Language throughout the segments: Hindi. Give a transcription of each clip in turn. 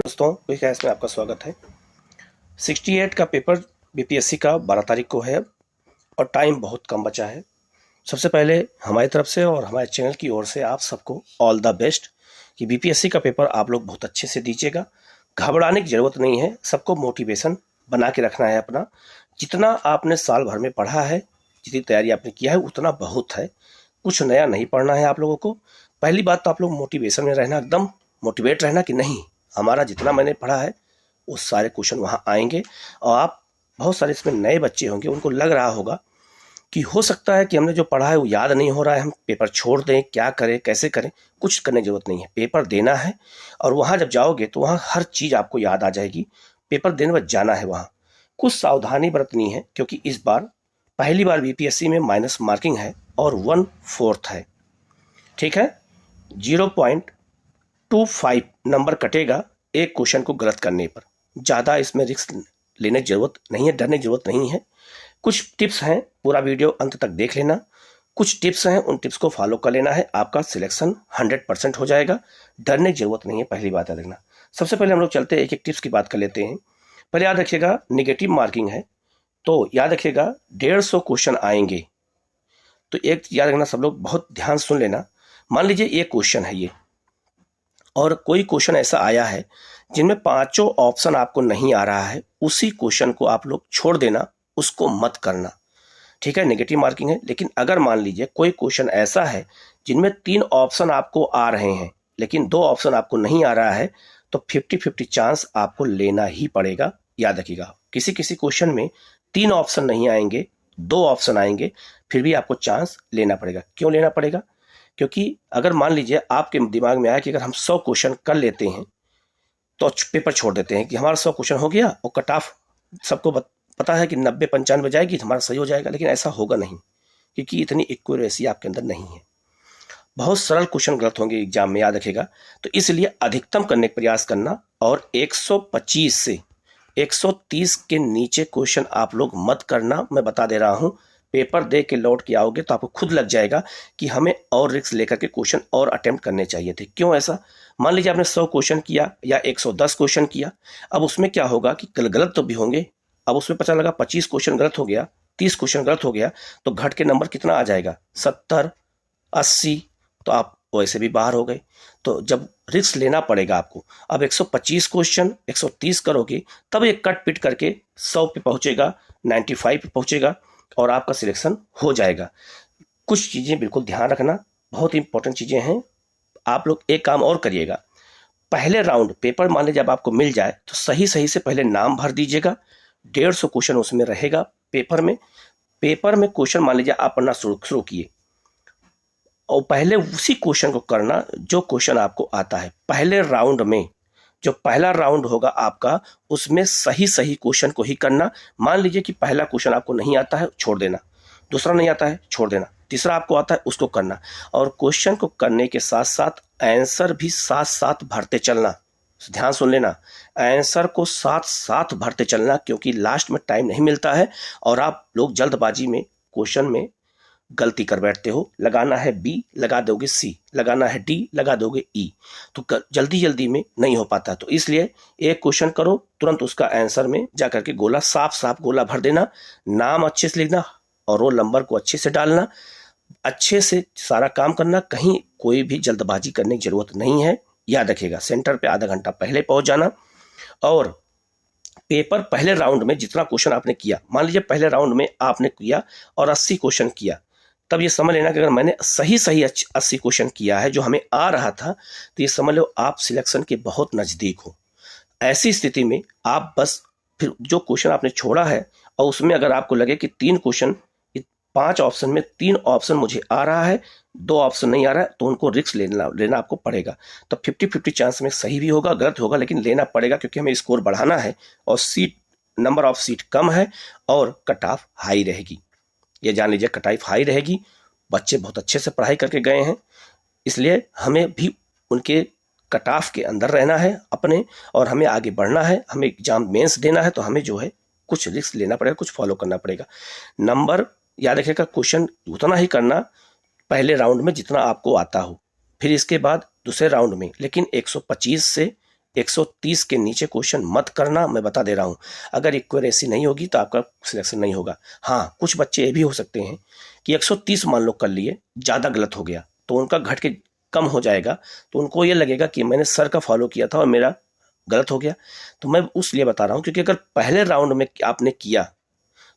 दोस्तों, क्विक हैश में आपका स्वागत है। 68 का पेपर बीपीएससी का 12 तारीख को है और टाइम बहुत कम बचा है। सबसे पहले हमारी तरफ से और हमारे चैनल की ओर से आप सबको ऑल द बेस्ट कि बीपीएससी का पेपर आप लोग बहुत अच्छे से दीजिएगा। घबराने की ज़रूरत नहीं है, सबको मोटिवेशन बना के रखना है अपना। जितना आपने साल भर में पढ़ा है, जितनी तैयारी आपने किया है उतना बहुत है, कुछ नया नहीं पढ़ना है आप लोगों को। पहली बात तो आप लोग मोटिवेशन में रहना, एकदम मोटिवेट रहना कि नहीं, हमारा जितना मैंने पढ़ा है वो सारे क्वेश्चन वहाँ आएंगे। और आप बहुत सारे इसमें नए बच्चे होंगे, उनको लग रहा होगा कि हो सकता है कि हमने जो पढ़ा है वो याद नहीं हो रहा है, हम पेपर छोड़ दें, क्या करें कैसे करें। कुछ करने की जरूरत नहीं है, पेपर देना है और वहाँ जब जाओगे तो वहाँ हर चीज़ आपको याद आ जाएगी। पेपर देने बाद जाना है वहाँ, कुछ सावधानी बरतनी है क्योंकि इस बार पहली बार बीपीएससी में माइनस मार्किंग है और 1/4 है। ठीक है, 0.25 नंबर कटेगा एक क्वेश्चन को गलत करने पर। ज़्यादा इसमें रिस्क लेने की जरूरत नहीं है, डरने की जरूरत नहीं है। कुछ टिप्स हैं, पूरा वीडियो अंत तक देख लेना। कुछ टिप्स हैं, उन टिप्स को फॉलो कर लेना है, आपका सिलेक्शन 100% हो जाएगा। डरने की जरूरत नहीं है, पहली बात याद रखना। सबसे पहले हम लोग चलते हैं, एक एक टिप्स की बात कर लेते हैं। पहले याद रखिएगा, निगेटिव मार्किंग है तो याद रखिएगा 150 क्वेश्चन आएंगे। तो एक याद रखना, सब लोग बहुत ध्यान सुन लेना। मान लीजिए ये क्वेश्चन है ये, और कोई क्वेश्चन ऐसा आया है जिनमें पांचों ऑप्शन आपको नहीं आ रहा है, उसी क्वेश्चन को आप लोग छोड़ देना, उसको मत करना। ठीक है, नेगेटिव मार्किंग है। लेकिन अगर मान लीजिए कोई क्वेश्चन ऐसा है जिनमें 3 ऑप्शन आपको आ रहे हैं लेकिन 2 ऑप्शन आपको नहीं आ रहा है, तो 50-50 चांस आपको लेना ही पड़ेगा। याद रखिएगा, किसी किसी क्वेश्चन में 3 ऑप्शन नहीं आएंगे, 2 ऑप्शन आएंगे, फिर भी आपको चांस लेना पड़ेगा। क्यों लेना पड़ेगा? क्योंकि अगर मान लीजिए आपके दिमाग में आया कि अगर हम 100 क्वेश्चन कर लेते हैं तो पेपर छोड़ देते हैं कि हमारा 100 क्वेश्चन हो गया और कट ऑफ सबको पता है कि 90-95 जाएगी तो हमारा सही हो जाएगा, लेकिन ऐसा होगा नहीं क्योंकि इतनी एक्यूरेसी आपके अंदर नहीं है। बहुत सरल क्वेश्चन गलत होंगे एग्जाम में, याद रखेगा। तो इसलिए अधिकतम करने का प्रयास करना और 125 से 130 के नीचे क्वेश्चन आप लोग मत करना। मैं बता दे रहा हूं, पेपर दे के लौट के आओगे तो आपको खुद लग जाएगा कि हमें और रिस्क लेकर के क्वेश्चन और अटेम्प्ट करने चाहिए थे। क्यों ऐसा? मान लीजिए आपने 100 क्वेश्चन किया या 110 क्वेश्चन किया, अब उसमें क्या होगा कि गलत तो भी होंगे। अब उसमें पता लगा 25 क्वेश्चन गलत हो गया, 30 क्वेश्चन गलत हो गया, तो घट के नंबर कितना आ जाएगा? 70, 80, तो आप वैसे भी बाहर हो गए। तो जब रिस्क लेना पड़ेगा आपको, अब 125 क्वेश्चन 130 करोगे तब ये कट पिट करके 100 पे पहुंचेगा, 95 पे पहुंचेगा और आपका सिलेक्शन हो जाएगा। कुछ चीज़ें बिल्कुल ध्यान रखना, बहुत इंपॉर्टेंट चीज़ें हैं। आप लोग एक काम और करिएगा, पहले राउंड पेपर मान लीजिए जब आपको मिल जाए तो सही सही से पहले नाम भर दीजिएगा। 150 क्वेश्चन उसमें रहेगा पेपर में। पेपर में क्वेश्चन मान लीजिए आप पढ़ना शुरू किए और पहले उसी क्वेश्चन को करना जो क्वेश्चन आपको आता है। पहले राउंड में जो पहला राउंड होगा आपका, उसमें सही सही क्वेश्चन को ही करना। मान लीजिए कि पहला क्वेश्चन आपको नहीं आता है, छोड़ देना। दूसरा नहीं आता है, छोड़ देना। तीसरा आपको आता है, उसको करना। और क्वेश्चन को करने के साथ साथ आंसर भी साथ साथ भरते चलना। ध्यान सुन लेना, आंसर को साथ साथ भरते चलना, क्योंकि लास्ट में टाइम नहीं मिलता है और आप लोग जल्दबाजी में क्वेश्चन में गलती कर बैठते हो। लगाना है बी, लगा दोगे सी, लगाना है डी, लगा दोगे ई, तो जल्दी जल्दी में नहीं हो पाता। तो इसलिए एक क्वेश्चन करो, तुरंत उसका आंसर में जाकर के गोला साफ साफ गोला भर देना। नाम अच्छे से लिखना और रोल नंबर को अच्छे से डालना, अच्छे से सारा काम करना। कहीं कोई भी जल्दबाजी करने की जरूरत नहीं है। याद रखिएगा, सेंटर पे आधा घंटा पहले पहुंच जाना। और पेपर पहले राउंड में जितना क्वेश्चन आपने किया, मान लीजिए पहले राउंड में आपने किया और 80 क्वेश्चन किया, तब ये समझ लेना कि अगर मैंने सही सही 80 क्वेश्चन किया है जो हमें आ रहा था, तो ये समझ लो आप सिलेक्शन के बहुत नज़दीक हो। ऐसी स्थिति में आप बस फिर जो क्वेश्चन आपने छोड़ा है और उसमें अगर आपको लगे कि 3 क्वेश्चन, 5 ऑप्शन में 3 ऑप्शन मुझे आ रहा है, 2 ऑप्शन नहीं आ रहा है, तो उनको रिस्क लेना आपको पड़ेगा। तो 50-50 चांस में सही भी होगा, गलत होगा, लेकिन लेना पड़ेगा क्योंकि हमें स्कोर बढ़ाना है और नंबर ऑफ सीट कम है और कट ऑफ हाई रहेगी। ये जान लीजिए, कट ऑफ हाई रहेगी। बच्चे बहुत अच्छे से पढ़ाई करके गए हैं, इसलिए हमें भी उनके कट ऑफ के अंदर रहना है अपने, और हमें आगे बढ़ना है। हमें एग्जाम मेंस देना है, तो हमें जो है कुछ रिस्क लेना पड़ेगा, कुछ फॉलो करना पड़ेगा। नंबर याद रखिएगा, क्वेश्चन उतना ही करना पहले राउंड में जितना आपको आता हो, फिर इसके बाद दूसरे राउंड में लेकिन 125 से 130 के नीचे क्वेश्चन मत करना, मैं बता दे रहा हूँ। अगर इक्वेरेसी नहीं होगी तो आपका सिलेक्शन नहीं होगा। हाँ, कुछ बच्चे ये भी हो सकते हैं कि 130 मान लो कर लिए, ज़्यादा गलत हो गया तो उनका घट के कम हो जाएगा, तो उनको ये लगेगा कि मैंने सर का फॉलो किया था और मेरा गलत हो गया। तो मैं उस लिए बता रहा हूँ क्योंकि अगर पहले राउंड में आपने किया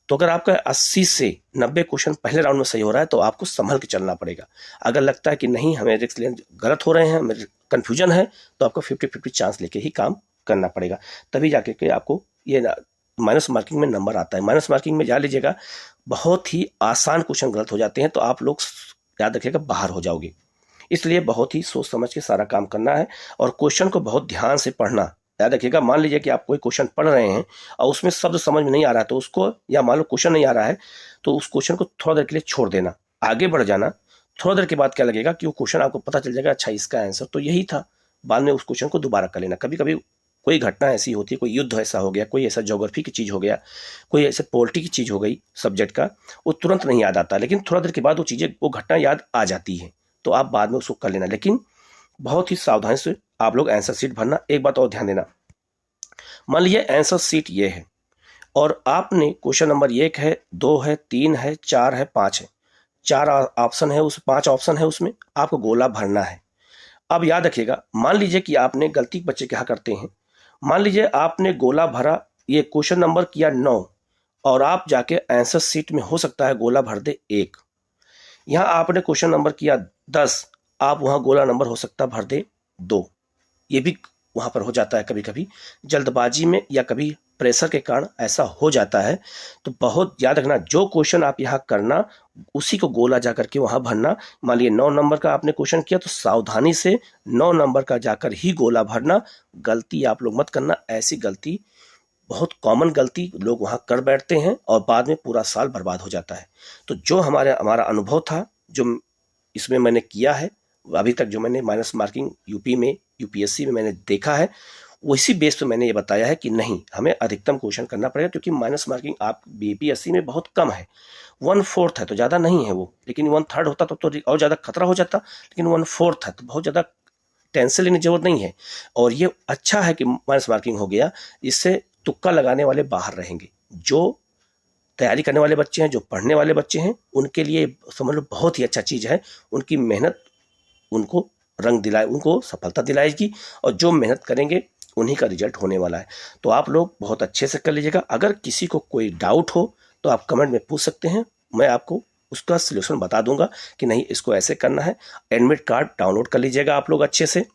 तो अगर आपका 80 से 90 क्वेश्चन पहले राउंड में सही हो रहा है तो आपको संभल के चलना पड़ेगा। अगर लगता है कि नहीं हमें रिस्क लेने गलत हो रहे हैं, मेरे कन्फ्यूजन है, तो आपको 50-50 चांस लेके ही काम करना पड़ेगा, तभी जाके के आपको ये माइनस मार्किंग में नंबर आता है। माइनस मार्किंग में जान लीजिएगा बहुत ही आसान क्वेश्चन गलत हो जाते हैं तो आप लोग याद रखिएगा बाहर हो जाओगे। इसलिए बहुत ही सोच समझ के सारा काम करना है और क्वेश्चन को बहुत ध्यान से पढ़ना। याद रखिएगा, मान लीजिए कि आप कोई क्वेश्चन पढ़ रहे हैं और उसमें शब्द समझ में नहीं आ रहा है तो उसको, या मान लो क्वेश्चन नहीं आ रहा है तो उस क्वेश्चन को थोड़ा देर के लिए छोड़ देना, आगे बढ़ जाना। थोड़ा देर के बाद क्या लगेगा कि वो क्वेश्चन आपको पता चल जाएगा, अच्छा इसका आंसर तो यही था। बाद में उस क्वेश्चन को दोबारा कर लेना। कभी कभी कोई घटना ऐसी होती है, कोई युद्ध ऐसा हो गया, कोई ऐसा ज्योग्राफी की चीज़ हो गया, कोई ऐसे पॉलिटी की चीज़ हो गई सब्जेक्ट का, वो तुरंत नहीं याद आता, लेकिन थोड़ा देर के बाद वो चीज़ें, वो घटना याद आ जाती है, तो आप बाद में उसको कर लेना। लेकिन बहुत ही सावधानी से आप लोग आंसर शीट भरना। एक बात और ध्यान देना, मान लीजिए आंसर शीट ये है और आपने क्वेश्चन नंबर 1 है, 2 है, 3 है, 4 है, 5 है, 4 ऑप्शन है, उस 5 ऑप्शन है, उसमें आपको गोला भरना है। अब याद रखिएगा, मान लीजिए कि आपने गलती, बच्चे क्या करते हैं, मान लीजिए आपने गोला भरा, ये क्वेश्चन नंबर किया 9 और आप जाके आंसर शीट में हो सकता है गोला भर दे 1। यहाँ आपने क्वेश्चन नंबर किया 10, आप वहाँ गोला नंबर हो सकता भर दे 2। ये भी वहाँ पर हो जाता है कभी कभी जल्दबाजी में या कभी प्रेशर के कारण ऐसा हो जाता है। तो बहुत याद रखना, जो क्वेश्चन आप यहाँ करना उसी को गोला जा करके वहाँ भरना। मान लीजिए 9 नंबर का आपने क्वेश्चन किया तो सावधानी से 9 नंबर का जाकर ही गोला भरना। गलती आप लोग मत करना, ऐसी गलती, बहुत कॉमन गलती लोग वहाँ कर बैठते हैं और बाद में पूरा साल बर्बाद हो जाता है। तो जो हमारा अनुभव था, जो इसमें मैंने किया है अभी तक, जो मैंने माइनस मार्किंग यूपी में, यूपीएससी में मैंने देखा है, उसी बेस पे मैंने ये बताया है कि नहीं, हमें अधिकतम क्वेश्चन करना पड़ेगा क्योंकि माइनस मार्किंग आप बीपीएससी में बहुत कम है। 1/4 है तो ज़्यादा नहीं है वो, लेकिन 1/3 होता तो और ज़्यादा खतरा हो जाता, लेकिन 1/4 है तो बहुत ज़्यादा टेंशन लेने की जरूरत नहीं है। और ये अच्छा है कि माइनस मार्किंग हो गया, इससे तुक्का लगाने वाले बाहर रहेंगे। जो तैयारी करने वाले बच्चे हैं, जो पढ़ने वाले बच्चे हैं, उनके लिए समझ लो बहुत ही अच्छा चीज़ है। उनकी मेहनत उनको रंग दिलाए, उनको सफलता दिलाएगी और जो मेहनत करेंगे उन्हीं का रिजल्ट होने वाला है। तो आप लोग बहुत अच्छे से कर लीजिएगा। अगर किसी को कोई डाउट हो तो आप कमेंट में पूछ सकते हैं, मैं आपको उसका सलूशन बता दूंगा कि नहीं इसको ऐसे करना है। एडमिट कार्ड डाउनलोड कर लीजिएगा आप लोग, अच्छे से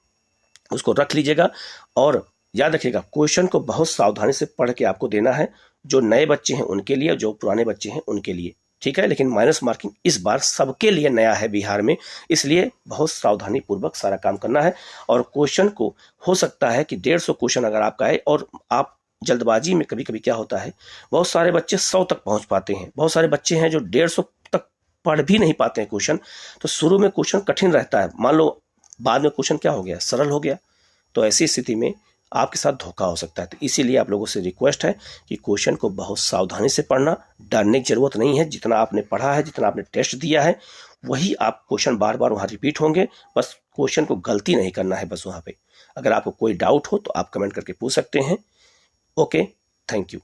उसको रख लीजिएगा और याद रखिएगा क्वेश्चन को बहुत सावधानी से पढ़ के आपको देना है। जो नए बच्चे हैं उनके लिए, जो पुराने बच्चे हैं उनके लिए, ठीक है। लेकिन माइनस मार्किंग इस बार सबके लिए नया है बिहार में, इसलिए बहुत सावधानी पूर्वक सारा काम करना है। और क्वेश्चन को हो सकता है कि 150 क्वेश्चन अगर आपका आए और आप जल्दबाजी में, कभी कभी क्या होता है बहुत सारे बच्चे 100 तक पहुंच पाते हैं, बहुत सारे बच्चे हैं जो 150 तक पढ़ भी नहीं पाते हैं क्वेश्चन। तो शुरू में क्वेश्चन कठिन रहता है, मान लो बाद में क्वेश्चन क्या हो गया, सरल हो गया, तो ऐसी स्थिति में आपके साथ धोखा हो सकता है। तो इसीलिए आप लोगों से रिक्वेस्ट है कि क्वेश्चन को बहुत सावधानी से पढ़ना, डरने की जरूरत नहीं है। जितना आपने पढ़ा है, जितना आपने टेस्ट दिया है, वही आप क्वेश्चन बार बार वहाँ रिपीट होंगे, बस क्वेश्चन को गलती नहीं करना है बस वहाँ पे। अगर आपको कोई डाउट हो तो आप कमेंट करके पूछ सकते हैं। Okay, thank you.